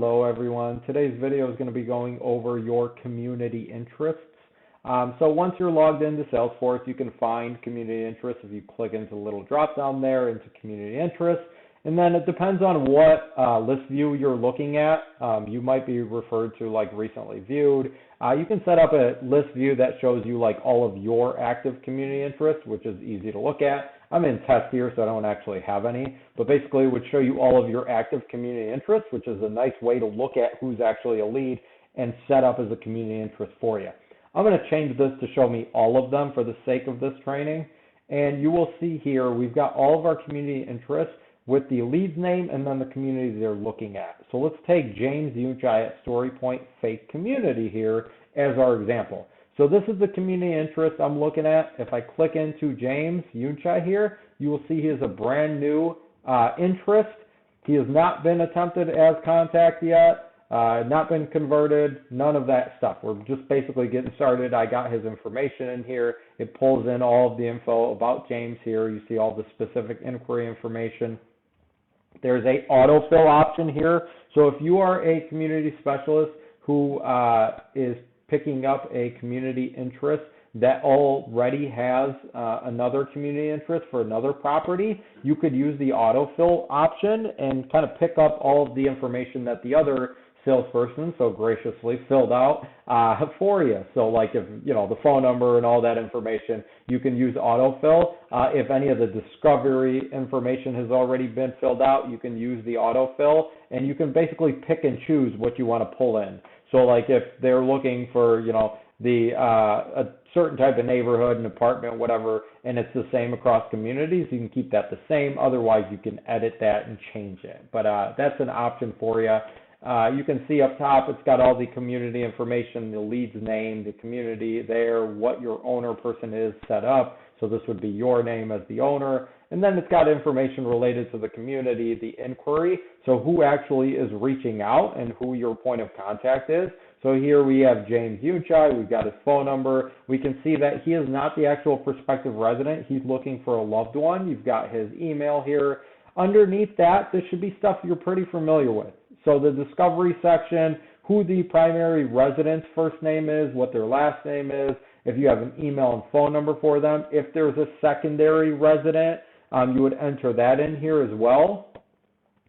Hello everyone. Today's video is going to be going over your community interests. So once you're logged into Salesforce, you can find community interests if you click into the little drop down there into community interests. And then it depends on what list view you're looking at. You might be referred to like recently viewed. You can set up a list view that shows you like all of your active community interests, which is easy to look at. I'm in test here, so I don't actually have any, but basically it would show you all of your active community interests, which is a nice way to look at who's actually a lead and set up as a community interest for you. I'm going to change this to show me all of them for the sake of this training. And you will see here, we've got all of our community interests with the lead's name and then the community they're looking at. So let's take James Yunchai at StoryPoint Fake Community here as our example. So this is the community interest I'm looking at. If I click into James Yunchai here, you will see he has a brand new interest. He has not been attempted as contact yet, not been converted, none of that stuff. We're just basically getting started. I got his information in here. It pulls in all of the info about James here. You see all the specific inquiry information. There's a AutoFill option here. So if you are a community specialist who is picking up a community interest that already has another community interest for another property, you could use the AutoFill option and kind of pick up all of the information that the other salesperson so graciously filled out for you. So like if, you know, the phone number and all that information, you can use AutoFill. If any of the discovery information has already been filled out, you can use the AutoFill, and you can basically pick and choose what you want to pull in. So like if they're looking for, you know, a certain type of neighborhood, an apartment, whatever, and it's the same across communities, you can keep that the same. Otherwise, you can edit that and change it. But that's an option for you. You can see up top, it's got all the community information, the lead's name, the community there, what your owner person is set up. So this would be your name as the owner. And then it's got information related to the community, the inquiry. So who actually is reaching out and who your point of contact is. So here we have James Yunchai. We've got his phone number. We can see that he is not the actual prospective resident. He's looking for a loved one. You've got his email here. Underneath that, this should be stuff you're pretty familiar with. So the discovery section, who the primary resident's first name is, what their last name is, if you have an email and phone number for them. If there's a secondary resident, you would enter that in here as well.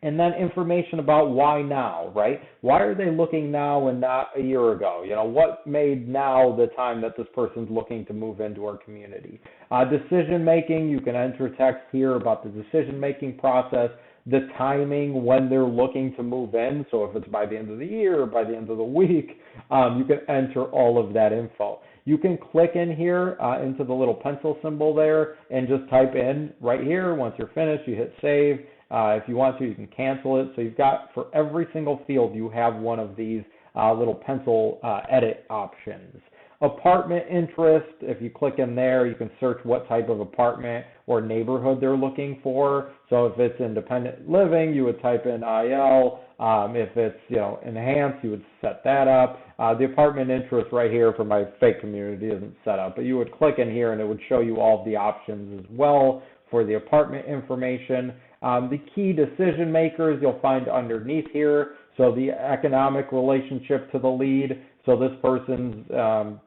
And then information about why now, right? Why are they looking now and not a year ago? You know, what made now the time that this person's looking to move into our community? Decision making, you can enter text here about the decision making process, the timing when they're looking to move in. So if it's by the end of the year or by the end of the week, you can enter all of that info. You can click in here into the little pencil symbol there and just type in right here. Once you're finished, you hit save. If you want to, you can cancel it. So you've got, for every single field, you have one of these little pencil edit options. Apartment interest, if you click in there, you can search what type of apartment or neighborhood they're looking for. So if it's independent living, you would type in IL. If it's, you know, enhanced, you would set that up. The apartment interest right here for my fake community isn't set up, but you would click in here and it would show you all of the options as well for the apartment information. The key decision makers you'll find underneath here. So the economic relationship to the lead. So this person's,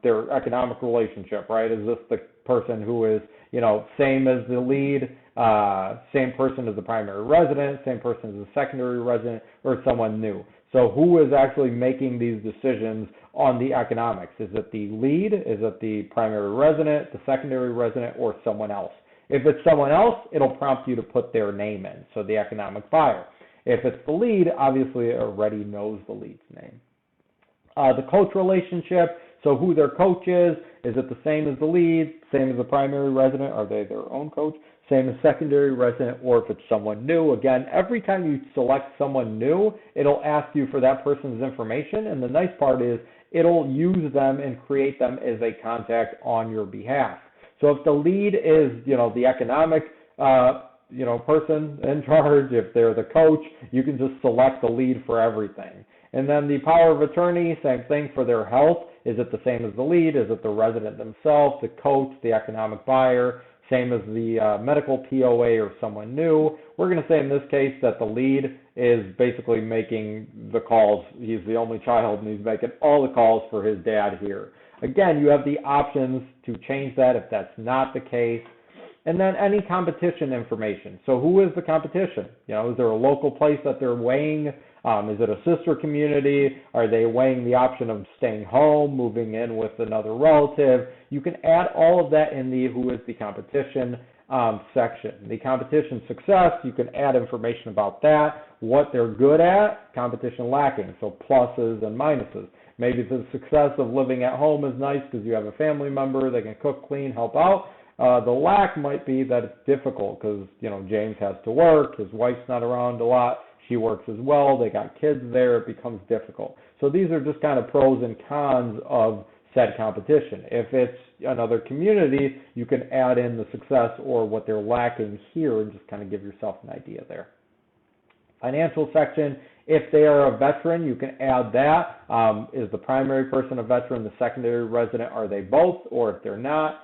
their economic relationship, right? Is this the person who is, you know, same as the lead, same person as the primary resident, same person as the secondary resident, or someone new? So who is actually making these decisions on the economics? Is it the lead? Is it the primary resident, the secondary resident, or someone else? If it's someone else, it'll prompt you to put their name in, so the economic buyer. If it's the lead, obviously it already knows the lead's name. The coach relationship, so who their coach is it the same as the lead, same as the primary resident, are they their own coach, same as secondary resident, or if it's someone new. Again, every time you select someone new, it'll ask you for that person's information, and the nice part is it'll use them and create them as a contact on your behalf. So if the lead is, you know, the economic, you know, person in charge, if they're the coach, you can just select the lead for everything. And then the power of attorney, same thing for their health. Is it the same as the lead? Is it the resident themselves, the coach, the economic buyer? Same as the medical POA or someone new. We're going to say in this case that the lead is basically making the calls. He's the only child, and he's making all the calls for his dad here. Again, you have the options to change that if that's not the case. And then any competition information. So who is the competition? You know, is there a local place that they're weighing? Is it a sister community? Are they weighing the option of staying home, moving in with another relative? You can add all of that in the who is the competition section. The competition success, you can add information about that, what they're good at, competition lacking, so pluses and minuses. Maybe the success of living at home is nice because you have a family member, they can cook, clean, help out. The lack might be that it's difficult because, you know, James has to work, his wife's not around a lot, she works as well, they got kids there, it becomes difficult. So these are just kind of pros and cons of said competition. If it's another community, you can add in the success or what they're lacking here and just kind of give yourself an idea there. Financial section, if they are a veteran, you can add that. Is the primary person a veteran, the secondary resident, are they both, or if they're not?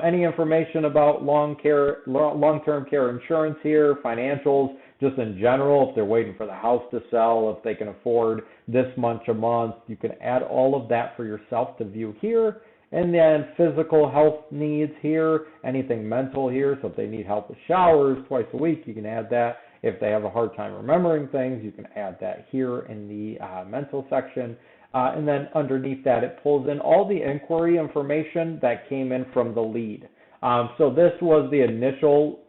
Any information about long-term care insurance here, financials, just in general, if they're waiting for the house to sell, if they can afford this much a month, you can add all of that for yourself to view here. And then physical health needs here, anything mental here, so if they need help with showers twice a week, you can add that. If they have a hard time remembering things, you can add that here in the mental section. And then underneath that, it pulls in all the inquiry information that came in from the lead. So this was the initial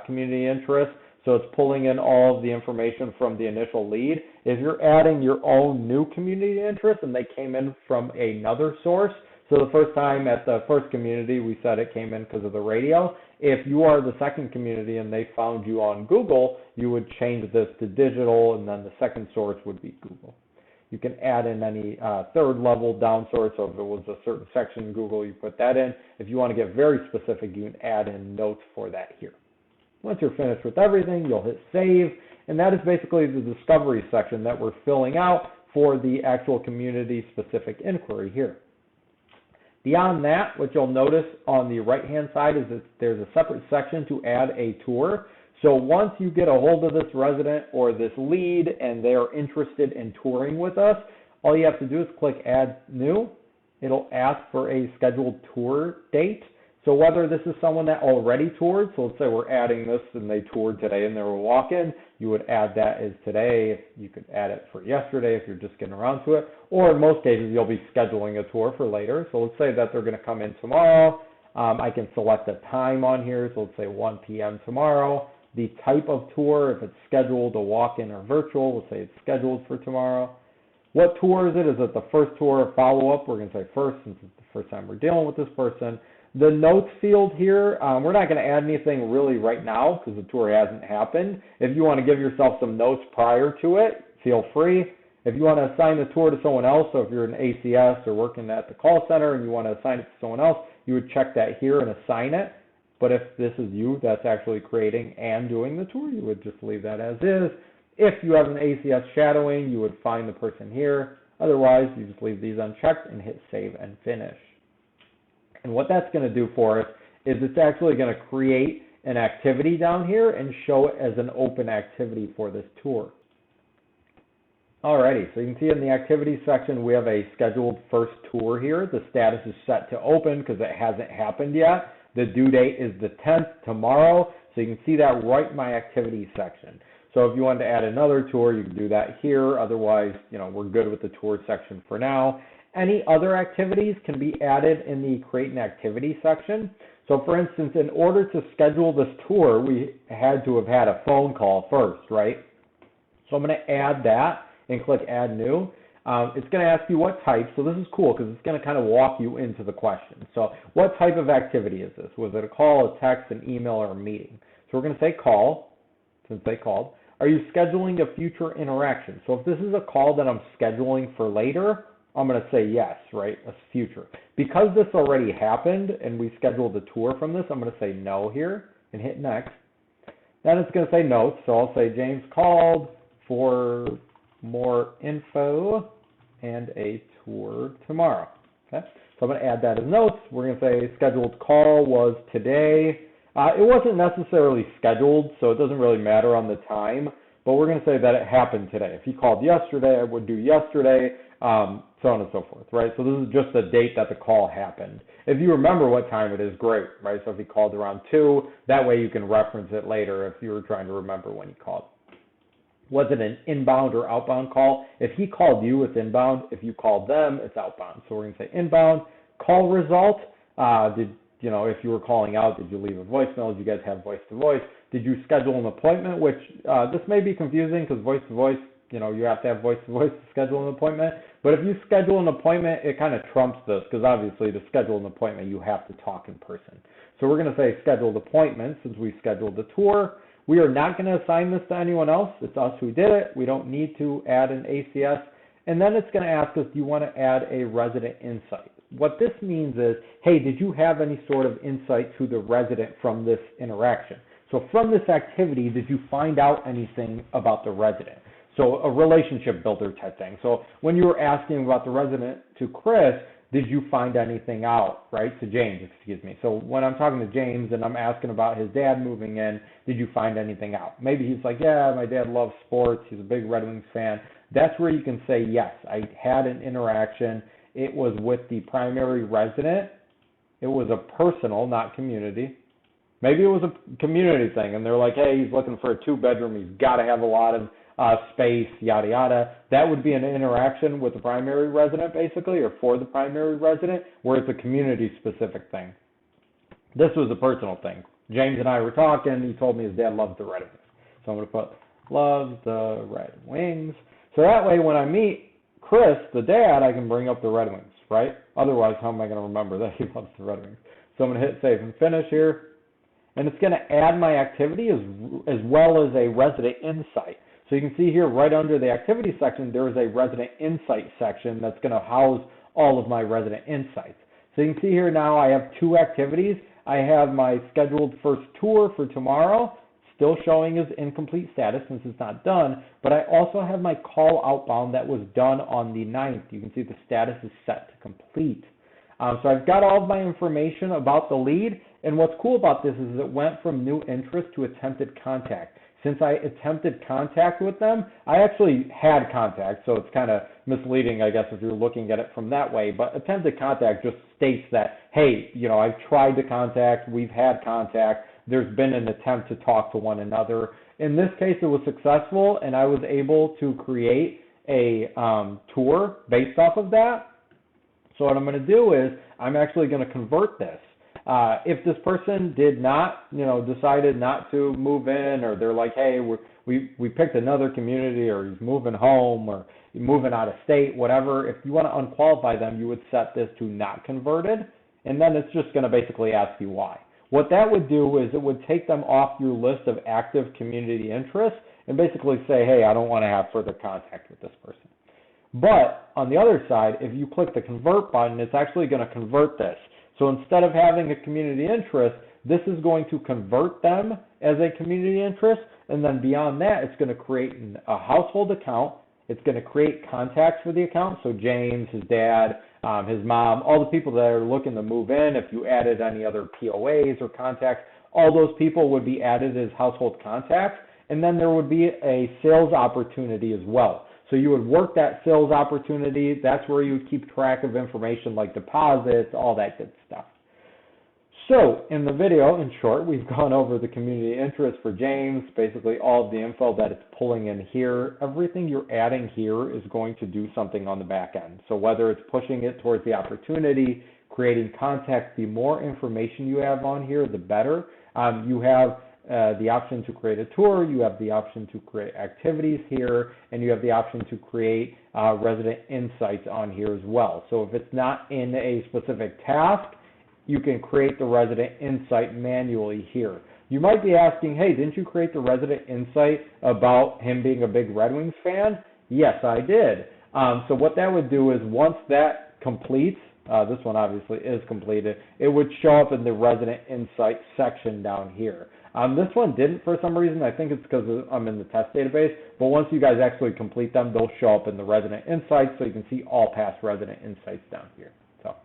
community interest. So it's pulling in all of the information from the initial lead. If you're adding your own new community interest and they came in from another source, so the first time at the first community, we said it came in because of the radio. If you are the second community and they found you on Google, you would change this to digital, and then the second source would be Google. You can add in any third level down source, so if it was a certain section in Google, you put that in. If you want to get very specific, you can add in notes for that here. Once you're finished with everything, you'll hit save, and that is basically the discovery section that we're filling out for the actual community-specific inquiry here. Beyond that, what you'll notice on the right-hand side is that there's a separate section to add a tour. So once you get a hold of this resident or this lead and they're interested in touring with us, all you have to do is click Add New. It'll ask for a scheduled tour date. So whether this is someone that already toured, so let's say we're adding this and they toured today and they were walk-in, you would add that as today. You could add it for yesterday if you're just getting around to it. Or in most cases, you'll be scheduling a tour for later. So let's say that they're going to come in tomorrow. I can select a time on here. So let's say 1 p.m. tomorrow. The type of tour, if it's scheduled, a walk-in or virtual, we'll say it's scheduled for tomorrow. What tour is it? Is it the first tour or follow-up? We're going to say first since it's the first time we're dealing with this person. The notes field here, we're not going to add anything really right now because the tour hasn't happened. If you want to give yourself some notes prior to it, feel free. If you want to assign the tour to someone else, so if you're an ACS or working at the call center and you want to assign it to someone else, you would check that here and assign it. But if this is you that's actually creating and doing the tour, you would just leave that as is. If you have an ACS shadowing, you would find the person here. Otherwise, you just leave these unchecked and hit save and finish. And what that's going to do for us is it's actually going to create an activity down here and show it as an open activity for this tour. Alrighty, so you can see in the activity section we have a scheduled first tour here. The status is set to open because it hasn't happened yet. The due date is the 10th, tomorrow, so you can see that right in my activity section. So if you wanted to add another tour, you can do that here. Otherwise, you know, we're good with the tour section for now. Any other activities can be added in the create an activity section. So for instance, in order to schedule this tour, we had to have had a phone call first, right? So I'm going to add that and click add new. It's going to ask you what type, so this is cool because it's going to kind of walk you into the question. So what type of activity is this? Was it a call, a text, an email, or a meeting? So we're going to say call, since they called. Are you scheduling a future interaction? So if this is a call that I'm scheduling for later, I'm going to say yes, right, a future. Because this already happened and we scheduled a tour from this, I'm going to say no here and hit next. Then it's going to say notes, so I'll say James called for more info and a tour tomorrow. Okay, so I'm going to add that as notes. We're going to say scheduled call was today. It wasn't necessarily scheduled, so it doesn't really matter on the time. but we're going to say that it happened today. If he called yesterday, I would do yesterday, so on and so forth, right? So this is just the date that the call happened. If you remember what time it is, great, right? So if he called around 2, that way you can reference it later if you were trying to remember when he called. Was it an inbound or outbound call? If he called you, it's inbound. If you called them, it's outbound. So we're going to say inbound. Call result. If you were calling out, did you leave a voicemail? Did you guys have voice to voice? Did you schedule an appointment? Which this may be confusing because voice to voice, you have to have voice to voice to schedule an appointment. But if you schedule an appointment, it kind of trumps this because obviously to schedule an appointment, you have to talk in person. So we're going to say scheduled appointment since we scheduled the tour. We are not going to assign this to anyone else. It's us who did it. We don't need to add an ACS. And then it's going to ask us, do you want to add a resident insight? What this means is, hey, did you have any sort of insight to the resident from this interaction? So from this activity, did you find out anything about the resident? So a relationship builder type thing. So when you were asking about the resident to Chris, did you find anything out, right? To James, excuse me. So when I'm talking to James and I'm asking about his dad moving in, did you find anything out? Maybe he's like, yeah, my dad loves sports. He's a big Red Wings fan. That's where you can say, yes, I had an interaction. It was with the primary resident. It was a personal, not community. Maybe it was a community thing, and they're like, hey, he's looking for a 2-bedroom. He's got to have a lot of space, yada, yada. That would be an interaction with the primary resident, basically, or for the primary resident, where it's a community-specific thing. This was a personal thing. James and I were talking. He told me his dad loves the Red Wings. So I'm going to put loves the Red Wings. So that way, when I meet Chris, the dad, I can bring up the Red Wings, right? Otherwise, how am I going to remember that he loves the Red Wings? So I'm going to hit save and finish here. And it's going to add my activity as well as a resident insight. So you can see here right under the activity section, there is a resident insight section that's going to house all of my resident insights. So you can see here now I have 2 activities. I have my scheduled first tour for tomorrow, still showing as incomplete status since it's not done, but I also have my call outbound that was done on the 9th. You can see the status is set to complete. So I've got all of my information about the lead, and what's cool about this is it went from new interest to attempted contact. Since I attempted contact with them, I actually had contact, so it's kind of misleading, I guess, if you're looking at it from that way. But attempted contact just states that, hey, I've tried to contact, we've had contact, there's been an attempt to talk to one another. In this case, it was successful, and I was able to create a tour based off of that. So what I'm going to do is I'm actually going to convert this. If this person did not, decided not to move in, or they're like, hey, we picked another community, or he's moving home, or moving out of state, whatever, if you want to unqualify them, you would set this to not converted, and then it's just going to basically ask you why. What that would do is it would take them off your list of active community interests and basically say, hey, I don't want to have further contact with this person. But on the other side, if you click the convert button, it's actually going to convert this. So instead of having a community interest, this is going to convert them as a community interest, and then beyond that, it's going to create a household account. It's going to create contacts for the account, so James, his dad, his mom, all the people that are looking to move in. If you added any other POAs or contacts, all those people would be added as household contacts, and then there would be a sales opportunity as well. So you would work that sales opportunity. That's where you would keep track of information like deposits, all that good stuff. So in the video, in short, we've gone over the community interest for James, basically all of the info that it's pulling in here. Everything you're adding here is going to do something on the back end. So whether it's pushing it towards the opportunity, creating contacts, the more information you have on here, the better. You have the option to create a tour, you have the option to create activities here, and you have the option to create resident insights on here as well. So if it's not in a specific task, you can create the resident insight manually here. You might be asking, hey, didn't you create the resident insight about him being a big Red Wings fan? Yes, I did. So what that would do is once that completes, this one obviously is completed, it would show up in the resident insight section down here. This one didn't for some reason. I think it's because I'm in the test database, but once you guys actually complete them, they'll show up in the resident insights, so you can see all past resident insights down here. So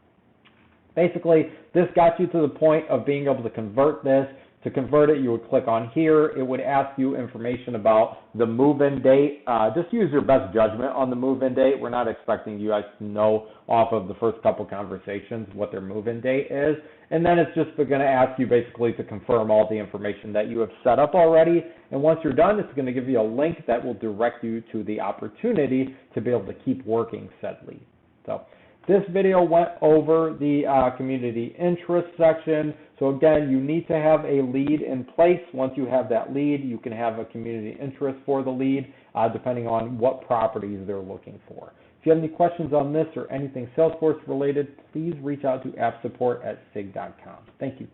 basically, this got you to the point of being able to convert this To convert it, you would click on here. It would ask you information about the move-in date. Just use your best judgment on the move-in date. We're not expecting you guys to know off of the first couple conversations what their move-in date is. And then it's just going to ask you basically to confirm all the information that you have set up already. And once you're done, it's going to give you a link that will direct you to the opportunity to be able to keep working said lead. So this video went over the community interest section. So again, you need to have a lead in place. Once you have that lead, you can have a community interest for the lead, depending on what properties they're looking for. If you have any questions on this or anything Salesforce related, please reach out to appsupport@sig.com. Thank you.